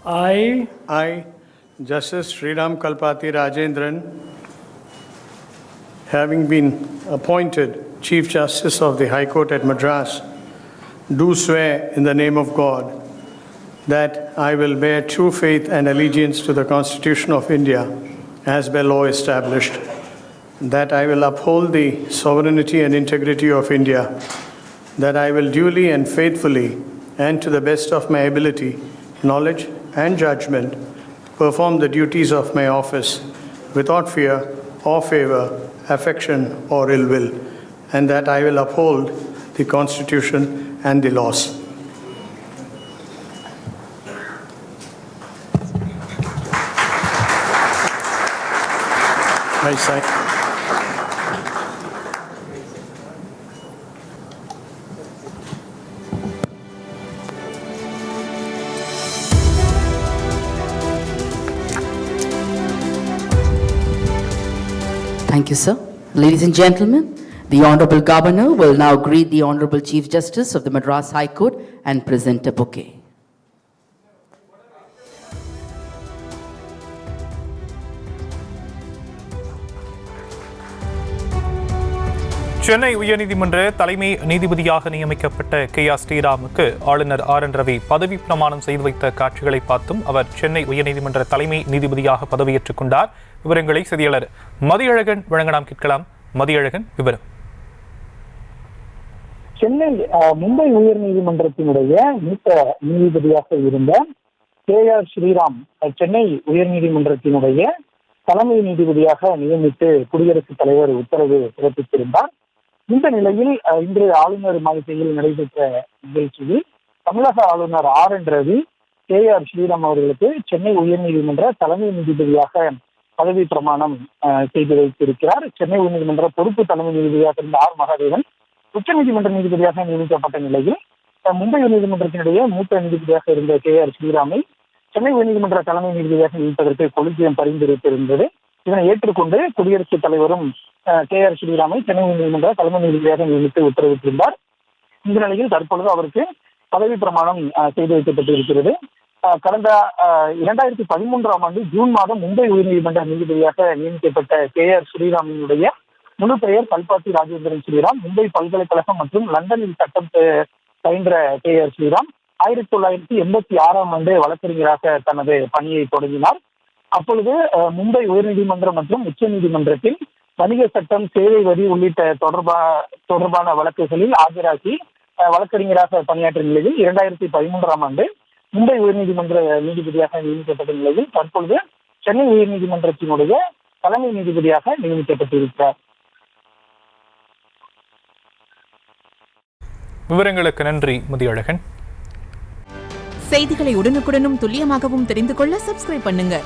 I, Justice Sriram Kalpati Rajendran, having been appointed Chief Justice of the High Court at Madras, do swear in the name of God that I will bear true faith and allegiance to the Constitution of India as by law established, that I will uphold the sovereignty and integrity of India, that I will duly and faithfully and to the best of my ability, knowledge and judgment perform the duties of my office without fear or favor, affection or ill will, and that I will uphold the Constitution and the laws. I sign. Thank you, sir. Ladies and gentlemen, the Honorable Governor will now greet the Honorable Chief Justice of the Madras High Court and present a bouquet. Chennai உயர்நீதிமன்ற தலைமை நீதிபதியாக நியமிக்கப்பட்ட KR. ஸ்ரீராமுக்கு ஆளுநர் R. N.. Ravi பதவி பிரமாணம் செய்து வைத்த காட்சிகளை பார்த்தும் அவர் சென்னை உயர்நீதிமன்ற தலைமை நீதிபதியாக பதவியேற்றுக் கொண்டார். விவரங்களை செய்தியாளர் மதியழகன் வழங்க நாம் கேட்கலாம். மதியழகன், விவரம். சென்னை மும்பை உயர்நீதிமன்றத்தினுடைய மூத்த நீதிபதியாக இருந்த கே.ஆர். ஸ்ரீராம் சென்னை உயர்நீதிமன்றத்தினுடைய தலைமை நீதிபதியாக நியமித்து குடியரசுத் தலைவர் உத்தரவு பிறப்பித்திருந்தார். இந்த நிலையில் இன்று ஆளுநர் மாளிகையில் நடைபெற்ற நிகழ்ச்சியில் தமிழக ஆளுநர் ஆர்.என். ரவி கே.ஆர். ஸ்ரீராம் அவர்களுக்கு சென்னை உயர்நீதிமன்ற தலைமை நீதிபதியாக பதவி பிரமாணம் செய்து வைத்திருக்கிறார். சென்னை உயர்நீதிமன்ற பொறுப்பு தலைமை நீதிபதியாக இருந்த ஆர். மகாதேவன் உச்சநீதிமன்ற நீதிபதியாக நியமிக்கப்பட்ட நிலையில் மும்பை உயர்நீதிமன்றத்தினுடைய மூத்த நீதிபதியாக இருந்த கே.ஆர். ஸ்ரீராமை சென்னை உயர்நீதிமன்ற தலைமை நீதிபதியாக நியமிப்பதற்கு கொலிஜியம் பரிந்துரைத்திருந்தது. இதனை ஏற்றுக்கொண்டு குடியரசுத் தலைவரும் கே.ஆர். ஸ்ரீராமை சென்னை உயர்நீதிமன்ற தலைமை நீதிபதியாக நியமித்து உத்தரவிட்டிருந்தார். இந்த நிலையில் தற்பொழுது அவருக்கு பதவி பிரமாணம் செய்து வைக்கப்பட்டிருக்கிறது. கடந்த 2013ஆம் ஆண்டு ஜூன் மாதம் மும்பை உயர்நீதிமன்ற நீதிபதியாக நியமிக்கப்பட்ட கே.ஆர். ஸ்ரீராமினுடைய முழு பெயர் கல்பாத்தி ராஜேந்திரன் ஸ்ரீராம். மும்பை பல்கலைக்கழகம் மற்றும் லண்டனில் சட்டம் பயின்ற கே.ஆர். ஸ்ரீராம் 1986ஆம் ஆண்டு வழக்கறிஞராக தனது பணியை தொடங்கினார். அப்பொழுது மும்பை உயர்நீதிமன்றம் மற்றும் உச்ச நீதிமன்றத்தில் வணிக சட்டம், சேவை வரி உள்ளிட்ட தொடர்பான வழக்குகளில் ஆஜராகி வழக்கறிஞராக பணியாற்றிய நிலையில் 2013ஆம் ஆண்டு மும்பை உயர்நீதிமன்ற நீதிபதியாக நியமிக்கப்பட்ட நிலையில் தற்பொழுது சென்னை உயர்நீதிமன்றத்தினுடைய தலைமை நீதிபதியாக நியமிக்கப்பட்டிருக்கிறார். விவரங்களுக்கு நன்றி மதியழகன். செய்திகளை உடனுக்குடனும் துல்லியமாகவும் தெரிந்து கொள்ள சப்ஸ்கிரைப் பண்ணுங்க.